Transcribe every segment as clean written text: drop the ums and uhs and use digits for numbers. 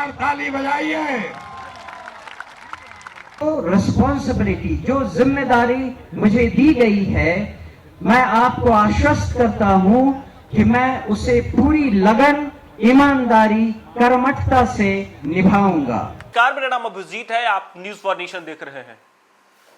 जोरदार ताली बजाइए। रिस्पॉन्सिबिलिटी, जो जिम्मेदारी मुझे दी गई है, मैं आपको आश्वस्त करता हूं कि मैं उसे पूरी लगन, ईमानदारी, कर्मठता से निभाऊंगा। कार मेरा नाम अभिजीत है, आप न्यूज फॉर नेशन देख रहे हैं।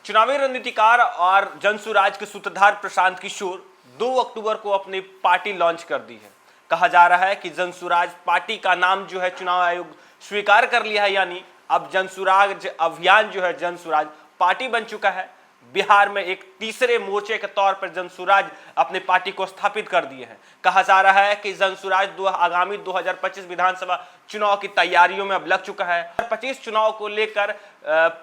चुनावी रणनीतिकार और जनसुराज के सूत्रधार प्रशांत किशोर 2 अक्टूबर को अपनी पार्टी लॉन्च कर दी है। कहा जा रहा है कि जनसुराज पार्टी का नाम जो है चुनाव आयोग स्वीकार कर लिया है, यानी अब जनसुराज अभियान जो है जनसुराज पार्टी बन चुका है। बिहार में एक तीसरे मोर्चे के तौर पर जनसुराज अपनी पार्टी को स्थापित कर दिए हैं। कहा जा रहा है कि जनसुराज आगामी 2025 विधानसभा चुनाव की तैयारियों में अब लग चुका है। 2025 चुनाव को लेकर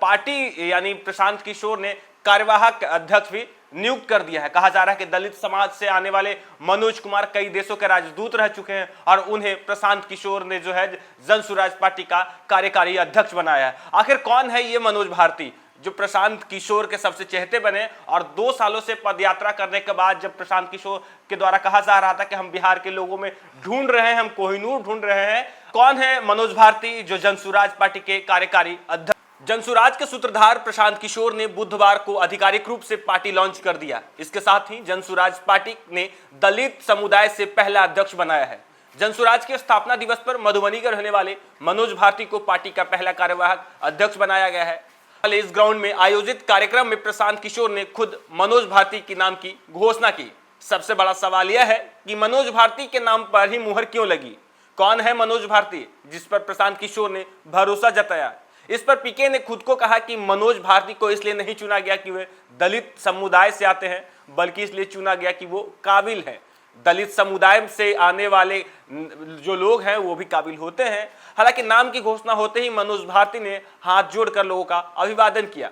पार्टी यानी प्रशांत किशोर ने कार्यवाहक अध्यक्ष भी नियुक्त कर दिया है। कहा जा रहा है कि दलित समाज से आने वाले मनोज कुमार कई देशों के राजदूत रह चुके हैं और उन्हें प्रशांत किशोर ने जो है जनसुराज पार्टी का कार्यकारी अध्यक्ष बनाया है। आखिर कौन है ये मनोज भारती जो प्रशांत किशोर के सबसे चहेते बने और 2 सालों से पदयात्रा करने के बाद जब प्रशांत किशोर के द्वारा कहा जा रहा था कि हम बिहार के लोगों में ढूंढ रहे हैं, हम कोहिनूर ढूंढ रहे हैं, कौन है मनोज भारती जो जनसुराज पार्टी के कार्यकारी अध्यक्ष? जनसुराज के सूत्रधार प्रशांत किशोर ने बुधवार को आधिकारिक रूप से पार्टी लॉन्च कर दिया। इसके साथ ही जनसुराज पार्टी ने दलित समुदाय से पहला अध्यक्ष बनाया है। जनसुराज के स्थापना दिवस पर मधुबनी के रहने वाले मनोज भारती को पार्टी का पहला कार्यवाहक अध्यक्ष बनाया गया है। इस ग्राउंड में आयोजित कार्यक्रम में प्रशांत किशोर ने खुद मनोज भारती के नाम की घोषणा की। सबसे बड़ा सवाल यह है कि मनोज भारती के नाम पर ही मुहर क्यों लगी? कौन है मनोज भारती जिस पर प्रशांत किशोर ने भरोसा जताया? इस पर पीके ने खुद को कहा कि मनोज भारती को इसलिए नहीं चुना गया कि वे दलित समुदाय से आते हैं, बल्कि इसलिए चुना गया कि वो काबिल हैं। दलित समुदाय से आने वाले जो लोग हैं वो भी काबिल होते हैं। हालांकि नाम की घोषणा होते ही मनोज भारती ने हाथ जोड़कर लोगों का अभिवादन किया।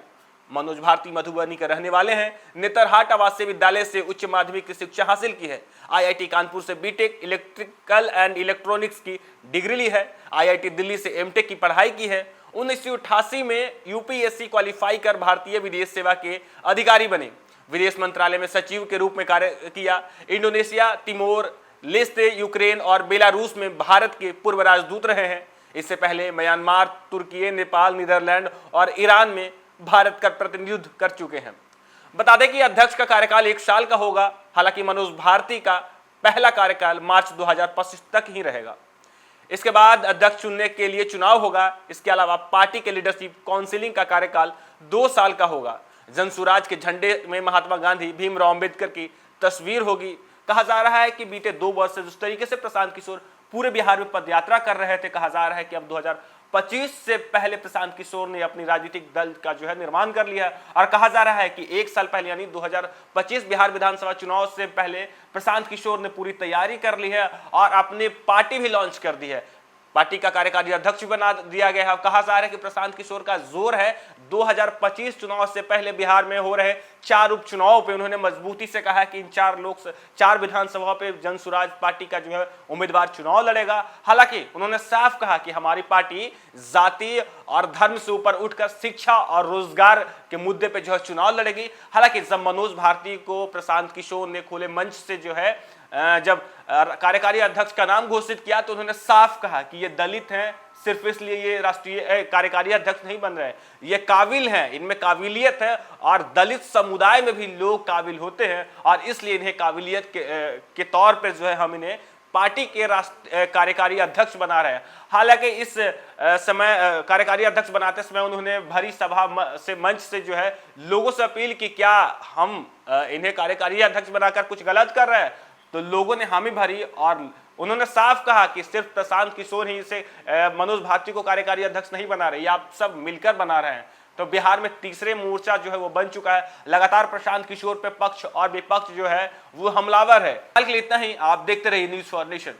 मनोज भारती मधुबनी के रहने वाले हैं। नेतरहाट आवासीय विद्यालय से उच्च माध्यमिक की शिक्षा हासिल की है। आईआईटी कानपुर से बीटेक इलेक्ट्रिकल एंड इलेक्ट्रॉनिक्स की डिग्री ली है। आईआईटी दिल्ली से एमटेक की पढ़ाई की है। 1988 में यूपीएससी क्वालिफाई कर भारतीय विदेश सेवा के अधिकारी बने। विदेश मंत्रालय में सचिव के रूप में कार्य किया। इंडोनेशिया, तिमोर लेस्ते, यूक्रेन और बेलारूस में भारत के पूर्व राजदूत रहे हैं। इससे पहले म्यांमार, तुर्की, नेपाल, नीदरलैंड और ईरान में भारत का प्रतिनिधित्व कर चुके हैं। बता दें कि अध्यक्ष का कार्यकाल 1 साल का होगा। हालांकि मनोज भारती का पहला कार्यकाल मार्च 2025 तक ही रहेगा। इसके बाद अध्यक्ष चुनने के लिए चुनाव होगा। इसके अलावा पार्टी के लीडरशिप काउंसिलिंग का कार्यकाल 2 साल का होगा। जनसुराज के झंडे में महात्मा गांधी, भीमराव अंबेडकर की तस्वीर होगी। कहा जा रहा है कि बीते 2 वर्ष से जिस तरीके से प्रशांत किशोर पूरे बिहार में पदयात्रा कर रहे थे, कहा जा रहा है कि अब 2025 से पहले प्रशांत किशोर ने अपनी राजनीतिक दल का जो है निर्माण कर लिया है। और कहा जा रहा है कि 1 साल पहले यानी 2025 बिहार विधानसभा चुनाव से पहले प्रशांत किशोर ने पूरी तैयारी कर ली है और अपनी पार्टी भी लॉन्च कर दी है। पार्टी का कार्यकारी अध्यक्ष बना दिया गया है। कहा जा रहा है कि प्रशांत किशोर का जोर है 2025 चुनाव से पहले बिहार में हो रहे 4 उपचुनावों पे। उन्होंने मजबूती से कहा कि इन 4 विधानसभाओं पे जनसुराज पार्टी का जो है उम्मीदवार चुनाव लड़ेगा। हालांकि उन्होंने साफ कहा कि हमारी पार्टी जाति और धर्म से ऊपर उठकर शिक्षा और रोजगार के मुद्दे पे जो है चुनाव लड़ेगी। हालांकि जब मनोज भारती को प्रशांत किशोर ने खुले मंच से जो है जब कार्यकारी अध्यक्ष का नाम घोषित किया तो उन्होंने साफ कहा कि ये दलित हैं, सिर्फ इसलिए ये राष्ट्रीय कार्यकारी अध्यक्ष नहीं बन रहे, ये काबिल हैं, इनमें काबिलियत है और दलित समुदाय में भी लोग काबिल होते हैं और इसलिए इन्हें काबिलियत के तौर पर जो है हम इन्हें पार्टी के कार्यकारी अध्यक्ष बना रहे हैं। हालांकि इस समय कार्यकारी अध्यक्ष बनाते समय उन्होंने भरी सभा से मंच से जो है लोगों से अपील की, क्या हम इन्हें कार्यकारी अध्यक्ष बनाकर कुछ गलत कर रहे हैं? तो लोगों ने हामी भरी और उन्होंने साफ कहा कि सिर्फ प्रशांत किशोर ही से मनोज भारती को कार्यकारी अध्यक्ष नहीं बना रहे, ये आप सब मिलकर बना रहे हैं। तो बिहार में तीसरे मोर्चा जो है वो बन चुका है। लगातार प्रशांत किशोर पे पक्ष और विपक्ष जो है वो हमलावर है। फिलहाल के लिए इतना ही। आप देखते रहिए न्यूज फॉर नेशन।